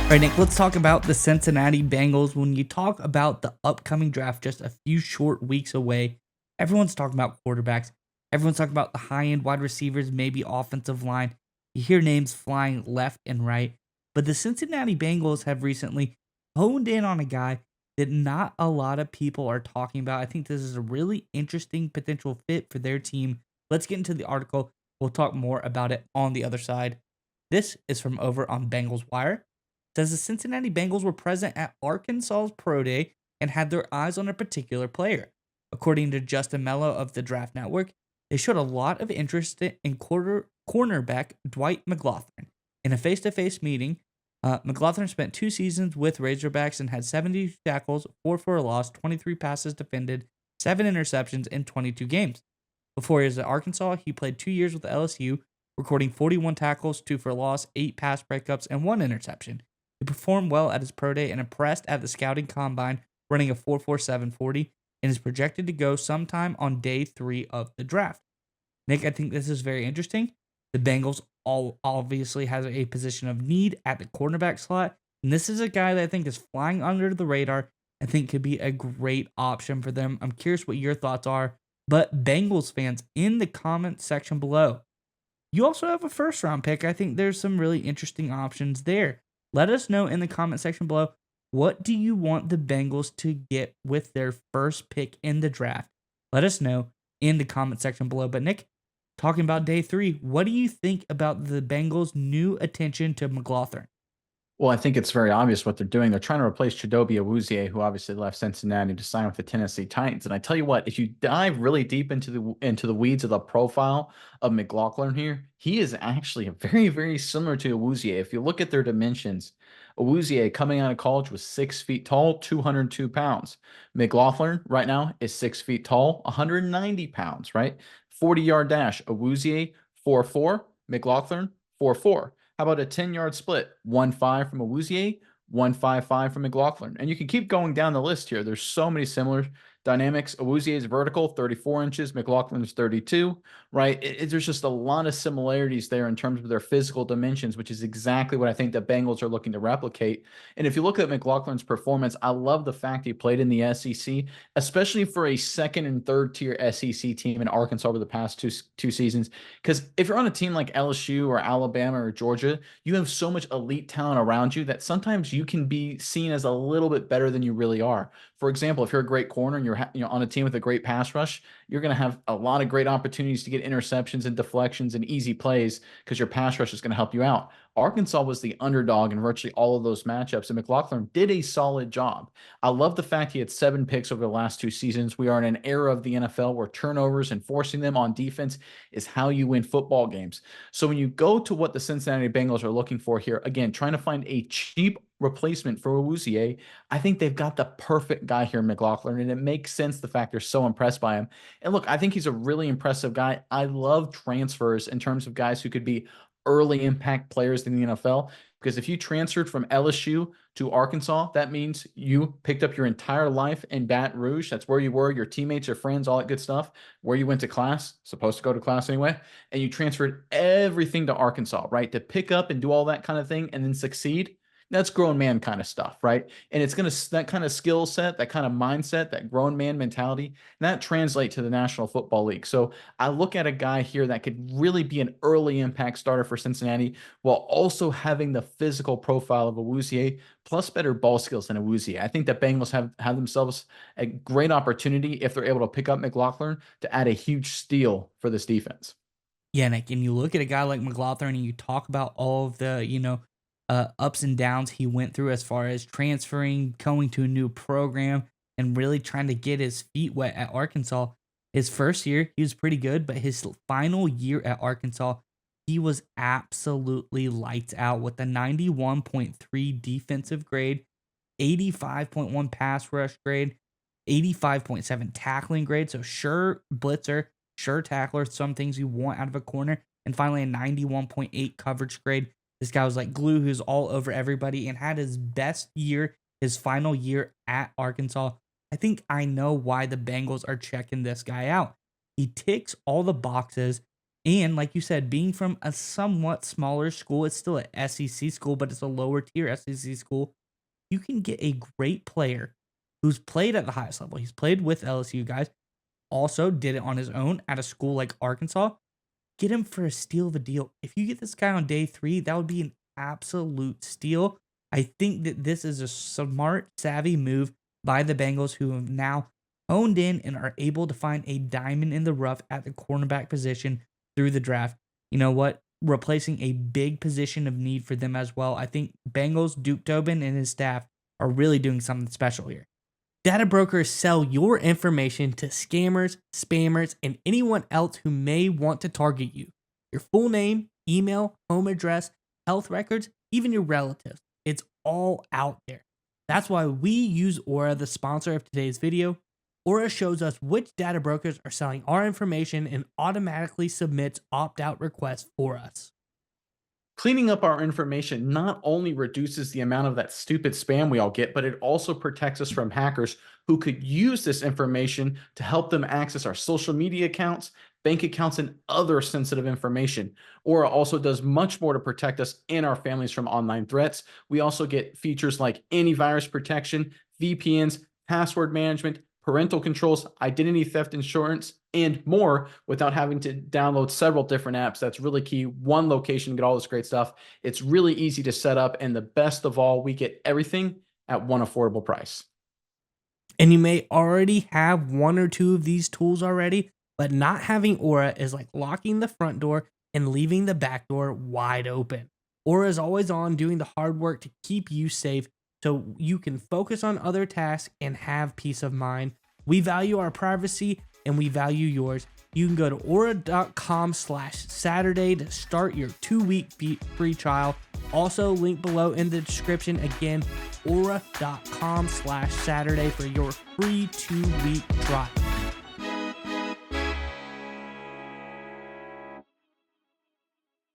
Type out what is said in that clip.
All right, Nick, let's talk about the Cincinnati Bengals. When you talk about the upcoming draft, just a few short weeks away, everyone's talking about quarterbacks. Everyone's talking about the high end wide receivers, maybe offensive line. You hear names flying left and right. But the Cincinnati Bengals have recently honed in on a guy that not a lot of people are talking about. I think this is a really interesting potential fit for their team. Let's get into the article. We'll talk more about it on the other side. This is from over on Bengals Wire. Says the Cincinnati Bengals were present at Arkansas's Pro Day and had their eyes on a particular player. According to Justin Mello of the Draft Network, they showed a lot of interest in cornerback Dwight McGlothern. In a face to face meeting, McGlothern spent 2 seasons with Razorbacks and had 70 tackles, 4 for a loss, 23 passes defended, 7 interceptions in 22 games. Before he was at Arkansas, he played 2 years with LSU, recording 41 tackles, 2 for a loss, 8 pass breakups, and 1 interception. He performed well at his pro day and impressed at the scouting combine, running a 4.4740, and is projected to go sometime on day 3 of the draft. Nick, I think this is very interesting. The Bengals all obviously has a position of need at the cornerback slot, and this is a guy that I think is flying under the radar. I think could be a great option for them. I'm curious what your thoughts are, but Bengals fans in the comment section below. You also have a first round pick. I think there's some really interesting options there. Let us know in the comment section below, what do you want the Bengals to get with their first pick in the draft? Let us know in the comment section below. But Nick, talking about day 3, what do you think about the Bengals' new attention to McGlothern? Well, I think it's very obvious what they're doing. They're trying to replace Chidobe Awuzie, who obviously left Cincinnati to sign with the Tennessee Titans. And I tell you what, if you dive really deep into the weeds of the profile of McLaughlin here, he is actually very similar to Awuzie. If you look at their dimensions, Awuzie coming out of college was 6 feet tall, 202 pounds. McLaughlin right now is 6 feet tall, 190 pounds. Right, 40-yard dash. Awuzie 4.4, McLaughlin 4.4. How about a 10-yard split? 1.5 from Awuzie, 1.55 from McLaughlin. And you can keep going down the list here. There's so many similar dynamics. Awuzie is vertical, 34 inches. McLaughlin is 32, right? There's just a lot of similarities there in terms of their physical dimensions, which is exactly what I think the Bengals are looking to replicate. And if you look at McLaughlin's performance, I love the fact he played in the SEC, especially for a second and third tier SEC team in Arkansas over the past two seasons. Because if you're on a team like LSU or Alabama or Georgia, you have so much elite talent around you that sometimes you can be seen as a little bit better than you really are. For example, if you're a great corner and you're on a team with a great pass rush, you're going to have a lot of great opportunities to get interceptions and deflections and easy plays because your pass rush is going to help you out. Arkansas was the underdog in virtually all of those matchups, and McLaughlin did a solid job. I love the fact he had 7 picks over the last 2 seasons. We are in an era of the NFL where turnovers and forcing them on defense is how you win football games. So when you go to what the Cincinnati Bengals are looking for here, again, trying to find a cheap replacement for Awuzie, I think they've got the perfect guy here, McLaughlin, and it makes sense the fact they're so impressed by him. And look, I think he's a really impressive guy. I love transfers in terms of guys who could be early impact players in the NFL. Because if you transferred from LSU to Arkansas, that means you picked up your entire life in Baton Rouge. That's where you were, your teammates, your friends, all that good stuff, where you went to class, supposed to go to class anyway, and you transferred everything to Arkansas, right? To pick up and do all that kind of thing and then succeed. That's grown man kind of stuff, right? And it's going to, that kind of skill set, that kind of mindset, that grown man mentality, that translate to the National Football League. So I look at a guy here that could really be an early impact starter for Cincinnati while also having the physical profile of Awuzie plus better ball skills than Awuzie. I think that Bengals have themselves a great opportunity if they're able to pick up McLaughlin to add a huge steal for this defense. Yeah, Nick, and you look at a guy like McGlothern and you talk about all of the, ups and downs he went through as far as transferring, going to a new program, and really trying to get his feet wet at Arkansas. His first year, he was pretty good, but his final year at Arkansas, he was absolutely lights out with a 91.3 defensive grade, 85.1 pass rush grade, 85.7 tackling grade. So sure blitzer, sure tackler, some things you want out of a corner. And finally, a 91.8 coverage grade. This guy was like glue, who's all over everybody and had his best year, his final year at Arkansas. I think I know why the Bengals are checking this guy out. He ticks all the boxes And like you said, being from a somewhat smaller school, it's still an SEC school, but it's a lower tier SEC school. You can get a great player who's played at the highest level. He's played with LSU guys, also did it on his own at a school like Arkansas. Get him for a steal of a deal. If you get this guy on day 3, that would be an absolute steal. I think that this is a smart, savvy move by the Bengals, who have now honed in and are able to find a diamond in the rough at the cornerback position through the draft. You know what? Replacing a big position of need for them as well. I think Bengals, Duke Tobin, and his staff are really doing something special here. Data brokers sell your information to scammers, spammers, and anyone else who may want to target you. Your full name, email, home address, health records, even your relatives. It's all out there. That's why we use Aura, the sponsor of today's video. Aura shows us which data brokers are selling our information and automatically submits opt-out requests for us. Cleaning up our information not only reduces the amount of that stupid spam we all get, but it also protects us from hackers who could use this information to help them access our social media accounts, bank accounts, and other sensitive information. Aura also does much more to protect us and our families from online threats. We also get features like antivirus protection, VPNs, password management, parental controls, identity theft insurance, and more without having to download several different apps. That's really key. One location, get all this great stuff. It's really easy to set up. And the best of all, we get everything at one affordable price. And you may already have one or two of these tools already, but not having Aura is like locking the front door and leaving the back door wide open. Aura is always on, doing the hard work to keep you safe so you can focus on other tasks and have peace of mind. We value our privacy and we value yours. You can go to aura.com/Saturday to start your 2-week free trial. Also, link below in the description. Again, aura.com/Saturday for your free 2-week trial.